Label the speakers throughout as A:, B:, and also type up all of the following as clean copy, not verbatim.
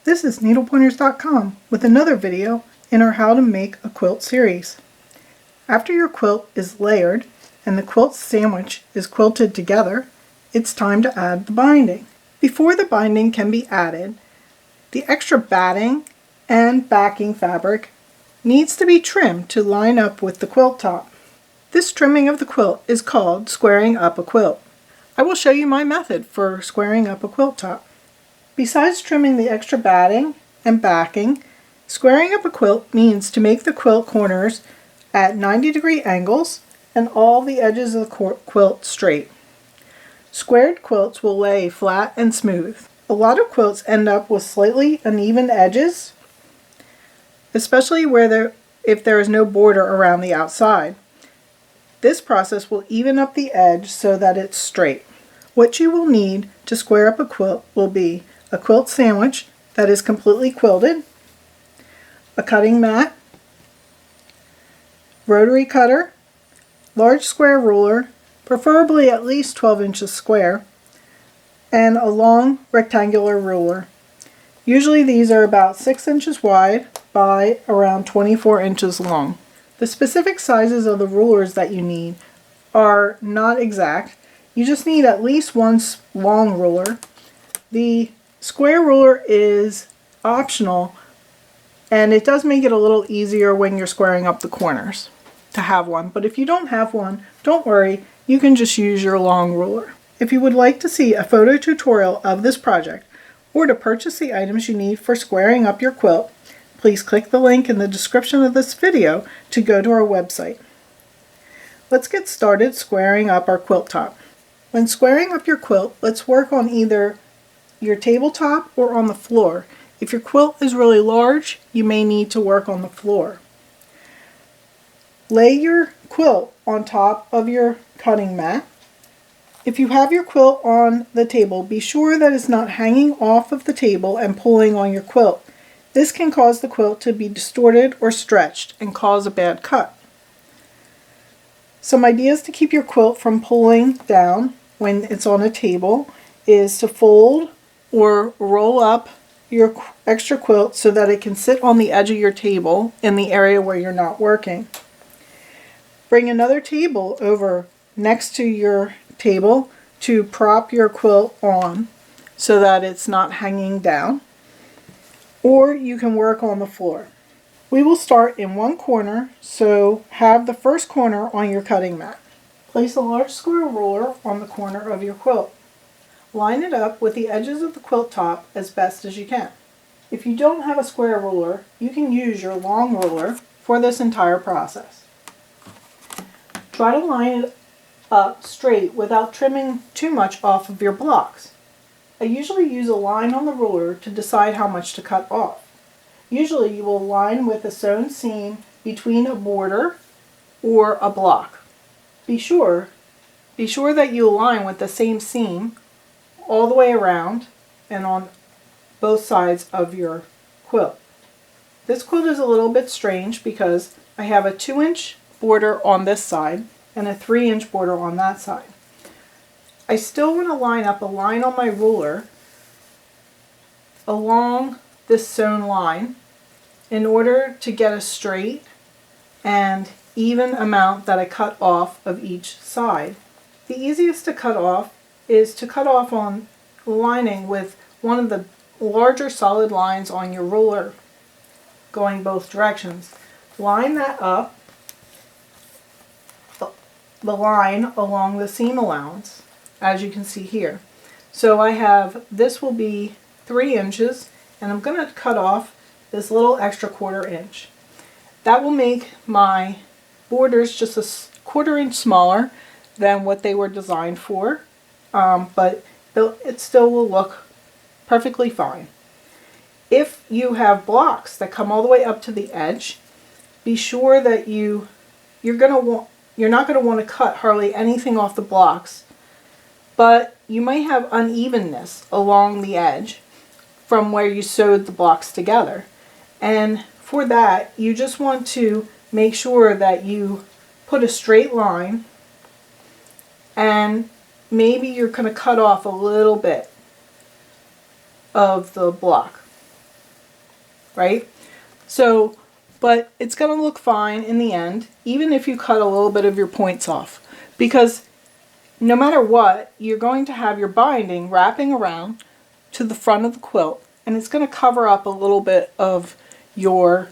A: This is needlepointers.com with another video in our How to Make a Quilt series. After your quilt is layered and the quilt sandwich is quilted together, it's time to add the binding. Before the binding can be added, the extra batting and backing fabric needs to be trimmed to line up with the quilt top. This trimming of the quilt is called squaring up a quilt. I will show you my method for squaring up a quilt top. Besides trimming the extra batting and backing, squaring up a quilt means to make the quilt corners at 90-degree angles and all the edges of the quilt straight. Squared quilts will lay flat and smooth. A lot of quilts end up with slightly uneven edges, especially if there is no border around the outside. This process will even up the edge so that it's straight. What you will need to square up a quilt will be a quilt sandwich that is completely quilted, a cutting mat, rotary cutter, large square ruler, preferably at least 12 inches square, and a long rectangular ruler. Usually these are about 6 inches wide by around 24 inches long. The specific sizes of the rulers that you need are not exact. You just need at least one long ruler. The square ruler is optional, and it does make it a little easier when you're squaring up the corners to have one. But if you don't have one, don't worry, you can just use your long ruler. If you would like to see a photo tutorial of this project or to purchase the items you need for squaring up your quilt, please click the link in the description of this video to go to our website. Let's get started squaring up our quilt top. When squaring up your quilt, let's work on either your tabletop or on the floor. If your quilt is really large, you may need to work on the floor. Lay your quilt on top of your cutting mat. If you have your quilt on the table, be sure that it's not hanging off of the table and pulling on your quilt. This can cause the quilt to be distorted or stretched and cause a bad cut. Some ideas to keep your quilt from pulling down when it's on a table is to fold or roll up your extra quilt so that it can sit on the edge of your table in the area where you're not working. Bring another table over next to your table to prop your quilt on so that it's not hanging down, or you can work on the floor. We will start in one corner, so have the first corner on your cutting mat. Place a large square ruler on the corner of your quilt. Line it up with the edges of the quilt top as best as you can. If you don't have a square ruler, you can use your long ruler for this entire process. Try to line it up straight without trimming too much off of your blocks. I usually use a line on the ruler to decide how much to cut off. Usually you will line with a sewn seam between a border or a block. Be sure that you align with the same seam all the way around and on both sides of your quilt. This quilt is a little bit strange because I have a 2-inch border on this side and a 3-inch border on that side. I still want to line up a line on my ruler along this sewn line in order to get a straight and even amount that I cut off of each side. The easiest to cut off is to cut off on lining with one of the larger solid lines on your ruler going both directions. Line that up, the line along the seam allowance, as you can see here. So I have, this will be 3 inches, and I'm going to cut off this little extra 1/4 inch. That will make my borders just a 1/4 inch smaller than what they were designed for, but it still will look perfectly fine. If you have blocks that come all the way up to the edge, be sure that you're not going to want to cut hardly anything off the blocks, but you might have unevenness along the edge from where you sewed the blocks together. And for that, you just want to make sure that you put a straight line, and maybe you're going to cut off a little bit of the block. right? So, but it's going to look fine in the end, even if you cut a little bit of your points off, because no matter what, you're going to have your binding wrapping around to the front of the quilt, and it's going to cover up a little bit of your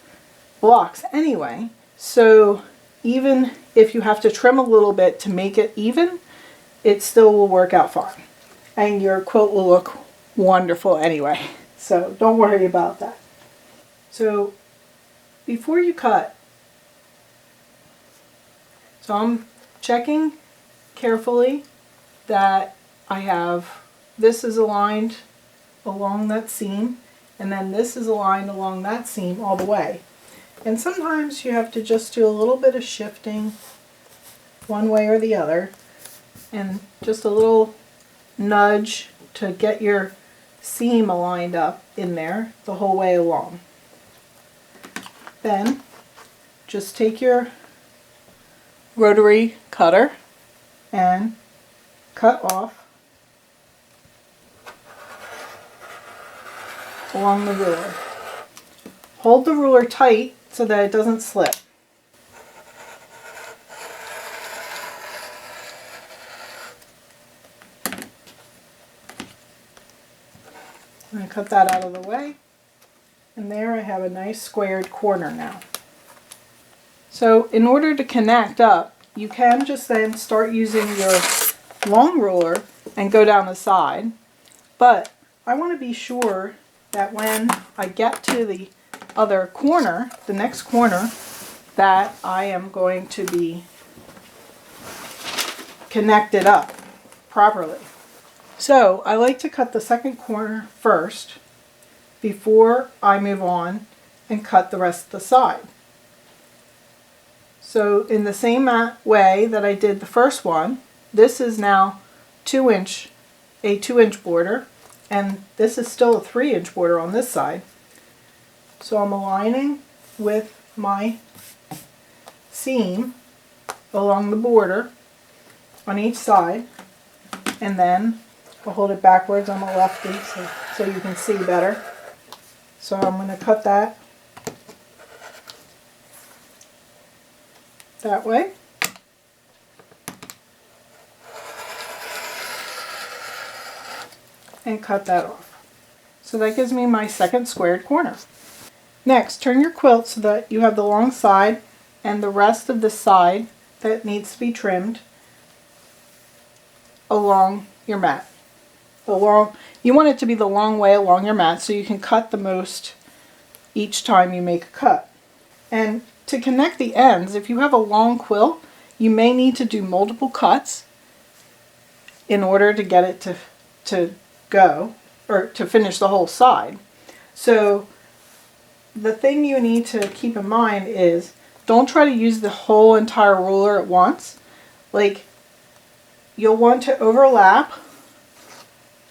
A: blocks anyway. So even if you have to trim a little bit to make it even, it still will work out fine. And your quilt will look wonderful anyway. So don't worry about that. So before you cut, so I'm checking carefully that I have, this is aligned along that seam, and then this is aligned along that seam all the way. And sometimes you have to just do a little bit of shifting one way or the other, and just a little nudge to get your seam aligned up in there the whole way along. Then just take your rotary cutter and cut off along the ruler. Hold the ruler tight so that it doesn't slip. I'm going to cut that out of the way, and there I have a nice squared corner now. So in order to connect up, you can just then start using your long ruler and go down the side, but I want to be sure that when I get to the other corner, the next corner, that I am going to be connected up properly. So I like to cut the second corner first before I move on and cut the rest of the side. So in the same way that I did the first one, this is now a 2-inch border, and this is still a 3-inch border on this side. So I'm aligning with my seam along the border on each side, and then I'll hold it backwards. I'm a lefty, so you can see better. So I'm going to cut that way. And cut that off. So that gives me my second squared corner. Next, turn your quilt so that you have the long side and the rest of the side that needs to be trimmed along your mat. You want it to be the long way along your mat so you can cut the most each time you make a cut. And to connect the ends, if you have a long quilt, you may need to do multiple cuts in order to get it to go, or to finish the whole side. So the thing you need to keep in mind is don't try to use the whole entire ruler at once. Like, you'll want to overlap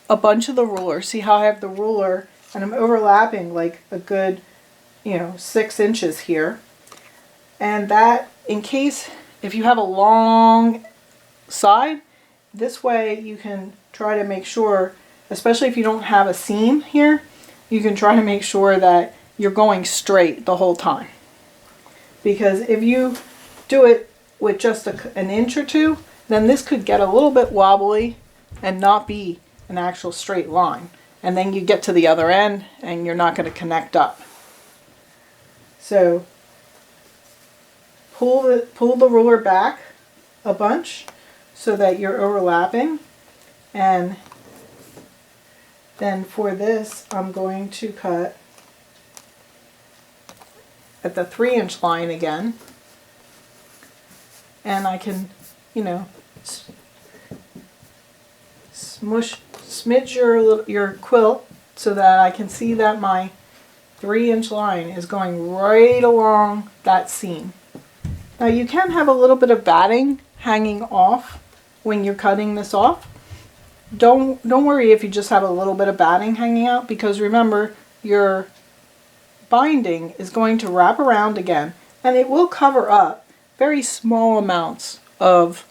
A: a bunch of the ruler. See how I have the ruler and I'm overlapping like a good, 6 inches here. And that, in case, if you have a long side, this way you can try to make sure, especially if you don't have a seam here, you can try to make sure that you're going straight the whole time. Because if you do it with just an inch or two, then this could get a little bit wobbly and not be an actual straight line. And then you get to the other end and you're not going to connect up. So pull the ruler back a bunch so that you're overlapping. And then for this, I'm going to cut at the 3-inch line again. And I can, smidge your quilt so that I can see that my 3-inch line is going right along that seam. Now you can have a little bit of batting hanging off when you're cutting this off. Don't worry if you just have a little bit of batting hanging out, because remember, your binding is going to wrap around again, and it will cover up very small amounts of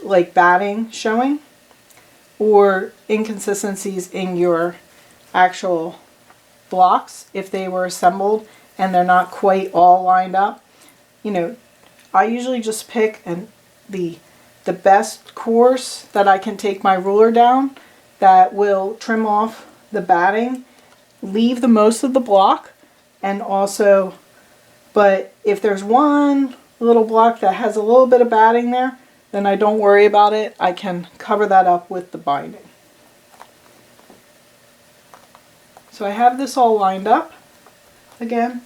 A: like batting showing or inconsistencies in your actual blocks, if they were assembled and they're not quite all lined up, you know, I usually just pick the best course that I can take my ruler down that will trim off the batting, leave the most of the block, and also, but if there's one little block that has a little bit of batting there, then I don't worry about it. I can cover that up with the binding. So I have this all lined up again.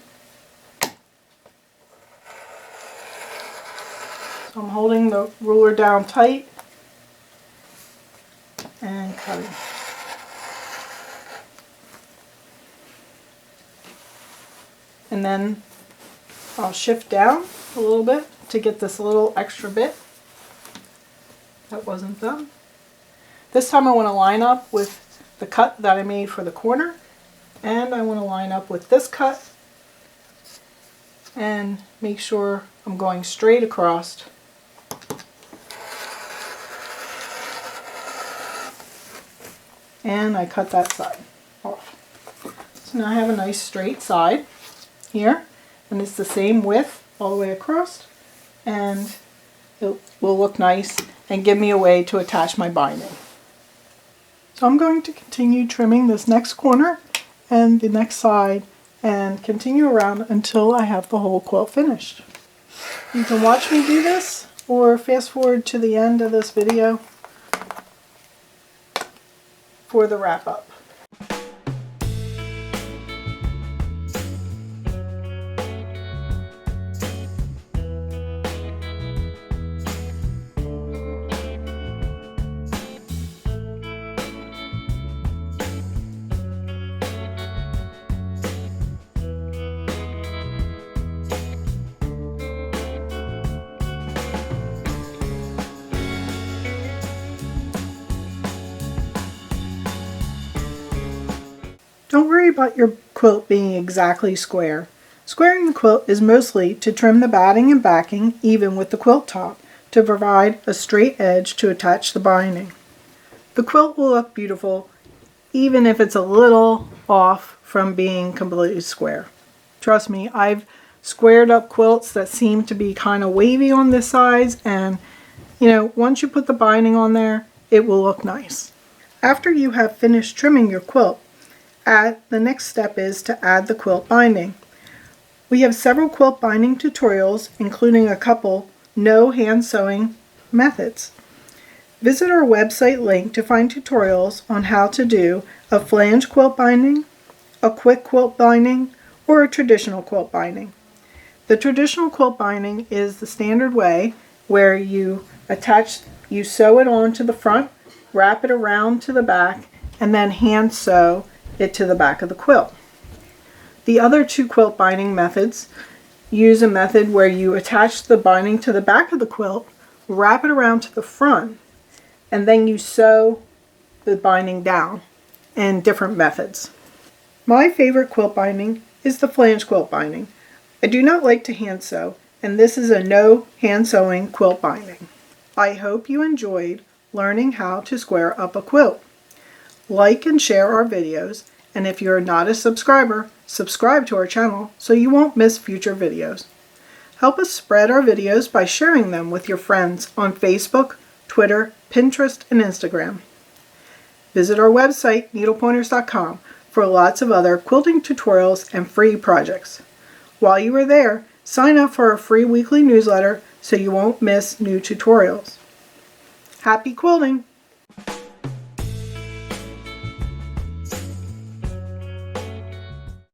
A: So I'm holding the ruler down tight and cutting. And then I'll shift down a little bit to get this little extra bit that wasn't done. This time I want to line up with the cut that I made for the corner, and I want to line up with this cut and make sure I'm going straight across. And I cut that side off. So now I have a nice straight side here, and it's the same width all the way across, and it will look nice and give me a way to attach my binding. So I'm going to continue trimming this next corner and the next side and continue around until I have the whole quilt finished. You can watch me do this or fast forward to the end of this video for the wrap up. Don't worry about your quilt being exactly square. Squaring the quilt is mostly to trim the batting and backing even with the quilt top to provide a straight edge to attach the binding. The quilt will look beautiful even if it's a little off from being completely square. Trust me, I've squared up quilts that seem to be kind of wavy on this sides, and you know, once you put the binding on there, it will look nice. After you have finished trimming your quilt, the next step is to add the quilt binding. We have several quilt binding tutorials, including a couple no hand sewing methods. Visit our website link to find tutorials on how to do a flange quilt binding, a quick quilt binding, or a traditional quilt binding. The traditional quilt binding is the standard way where you sew it onto the front, wrap it around to the back, and then hand sew it to the back of the quilt. The other two quilt binding methods use a method where you attach the binding to the back of the quilt, wrap it around to the front, and then you sew the binding down in different methods. My favorite quilt binding is the flange quilt binding. I do not like to hand sew, and this is a no hand sewing quilt binding. I hope you enjoyed learning how to square up a quilt. Like and share our videos, and if you're not a subscriber, subscribe to our channel so you won't miss future videos. Help us spread our videos by sharing them with your friends on Facebook, Twitter, Pinterest, and Instagram. Visit our website, needlepointers.com, for lots of other quilting tutorials and free projects. While you are there, sign up for our free weekly newsletter so you won't miss new tutorials. Happy quilting!